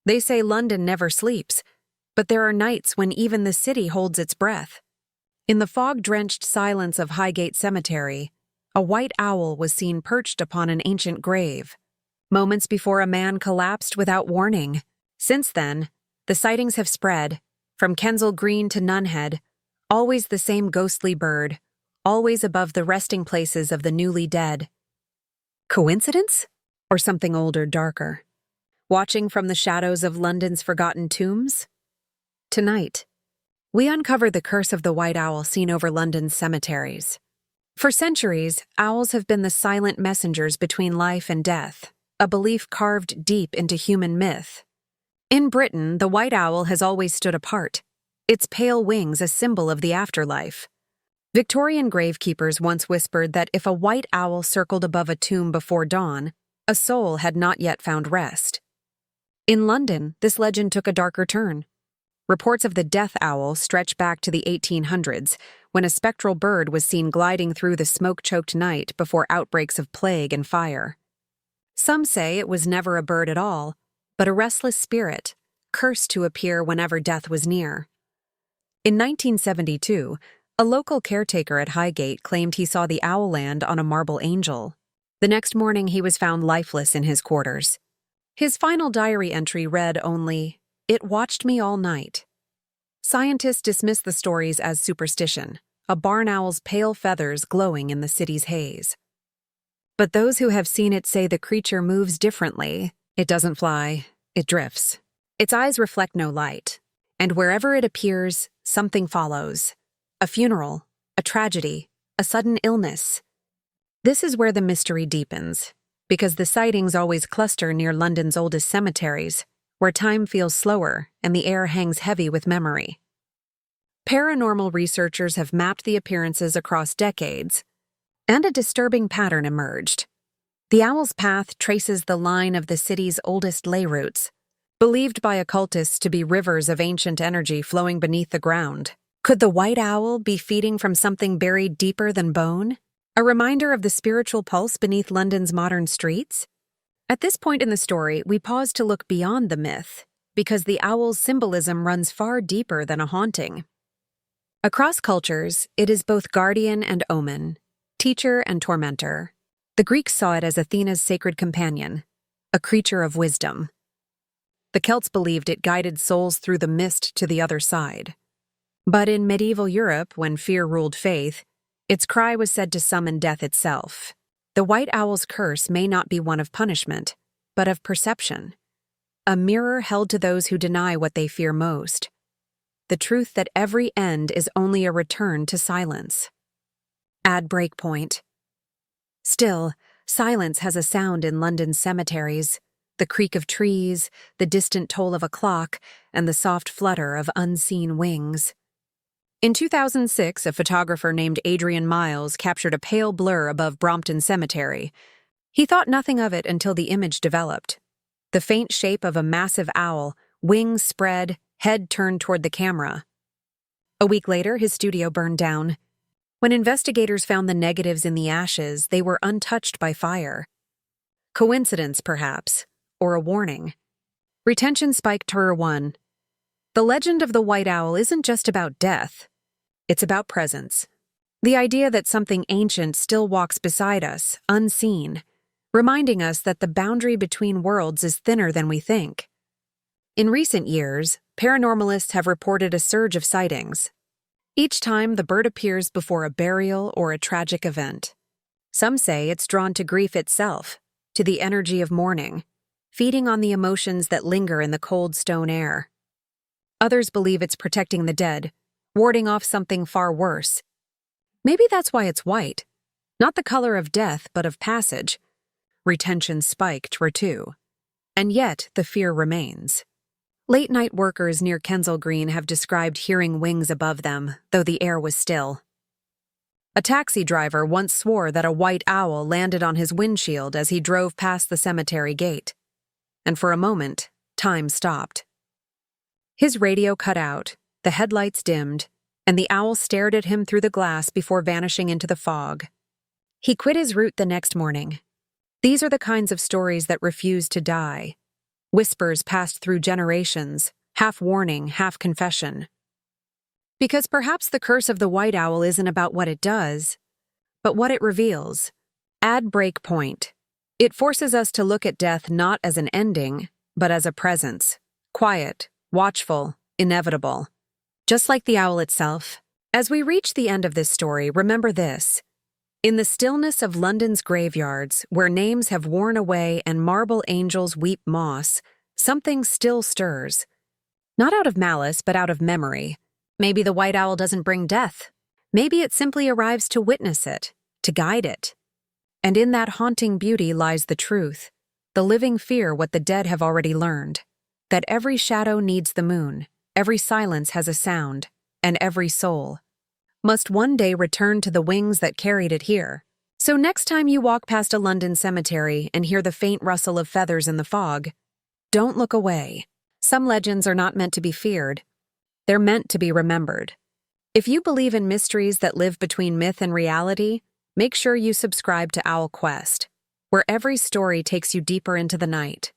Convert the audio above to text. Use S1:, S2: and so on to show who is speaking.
S1: They say London never sleeps, but there are nights when even the city holds its breath. In the fog-drenched silence of Highgate Cemetery, a white owl was seen perched upon an ancient grave, moments before a man collapsed without warning. Since then, the sightings have spread, from Kensal Green to Nunhead, always the same ghostly bird, always above the resting places of the newly dead. Coincidence? Or something older, darker? Watching from the shadows of London's forgotten tombs? Tonight, we uncover the curse of the white owl seen over London's cemeteries. For centuries, owls have been the silent messengers between life and death, a belief carved deep into human myth. In Britain, the white owl has always stood apart, its pale wings a symbol of the afterlife. Victorian gravekeepers once whispered that if a white owl circled above a tomb before dawn, a soul had not yet found rest. In London, this legend took a darker turn. Reports of the death owl stretch back to the 1800s, when a spectral bird was seen gliding through the smoke-choked night before outbreaks of plague and fire. Some say it was never a bird at all, but a restless spirit, cursed to appear whenever death was near. In 1972, a local caretaker at Highgate claimed he saw the owl land on a marble angel. The next morning, he was found lifeless in his quarters. His final diary entry read only, "It watched me all night." Scientists dismiss the stories as superstition, a barn owl's pale feathers glowing in the city's haze. But those who have seen it say the creature moves differently. It doesn't fly, it drifts. Its eyes reflect no light, and wherever it appears, something follows. A funeral, a tragedy, a sudden illness. This is where the mystery deepens, because the sightings always cluster near London's oldest cemeteries, where time feels slower and the air hangs heavy with memory. Paranormal researchers have mapped the appearances across decades, and a disturbing pattern emerged. The owl's path traces the line of the city's oldest ley routes, believed by occultists to be rivers of ancient energy flowing beneath the ground. Could the white owl be feeding from something buried deeper than bone? A reminder of the spiritual pulse beneath London's modern streets? At this point in the story, we pause to look beyond the myth, because the owl's symbolism runs far deeper than a haunting. Across cultures, it is both guardian and omen, teacher and tormentor. The Greeks saw it as Athena's sacred companion, a creature of wisdom. The Celts believed it guided souls through the mist to the other side. But in medieval Europe, when fear ruled faith, its cry was said to summon death itself. The white owl's curse may not be one of punishment, but of perception. A mirror held to those who deny what they fear most. The truth that every end is only a return to silence. Add breakpoint. Still, silence has a sound in London's cemeteries. The creak of trees, the distant toll of a clock, and the soft flutter of unseen wings. In 2006, a photographer named Adrian Miles captured a pale blur above Brompton Cemetery. He thought nothing of it until the image developed. The faint shape of a massive owl, wings spread, head turned toward the camera. A week later, his studio burned down. When investigators found the negatives in the ashes, they were untouched by fire. Coincidence, perhaps, or a warning. Retention spiked Tour 1. The legend of the white owl isn't just about death. It's about presence. The idea that something ancient still walks beside us, unseen, reminding us that the boundary between worlds is thinner than we think. In recent years, paranormalists have reported a surge of sightings. Each time the bird appears before a burial or a tragic event. Some say it's drawn to grief itself, to the energy of mourning, feeding on the emotions that linger in the cold stone air. Others believe it's protecting the dead, warding off something far worse. Maybe that's why it's white. Not the color of death, but of passage. Retention spiked, too. And yet, the fear remains. Late-night workers near Kensal Green have described hearing wings above them, though the air was still. A taxi driver once swore that a white owl landed on his windshield as he drove past the cemetery gate. And for a moment, time stopped. His radio cut out, the headlights dimmed, and the owl stared at him through the glass before vanishing into the fog. He quit his route the next morning. These are the kinds of stories that refuse to die. whispers passed through generations, half warning, half confession. Because perhaps the curse of the white owl isn't about what it does, but what it reveals. Add break point. It forces us to look at death not as an ending, but as a presence. Quiet, watchful, inevitable. Just like the owl itself. As we reach the end of this story, remember this. In the stillness of London's graveyards, where names have worn away and marble angels weep moss, something still stirs. Not out of malice, but out of memory. Maybe the white owl doesn't bring death. Maybe it simply arrives to witness it, to guide it. And in that haunting beauty lies the truth, the living fear what the dead have already learned, that every shadow needs the moon, every silence has a sound, and every soul must one day return to the wings that carried it here. So next time you walk past a London cemetery and hear the faint rustle of feathers in the fog, don't look away. Some legends are not meant to be feared. They're meant to be remembered. If you believe in mysteries that live between myth and reality, make sure you subscribe to Owl Quest, where every story takes you deeper into the night.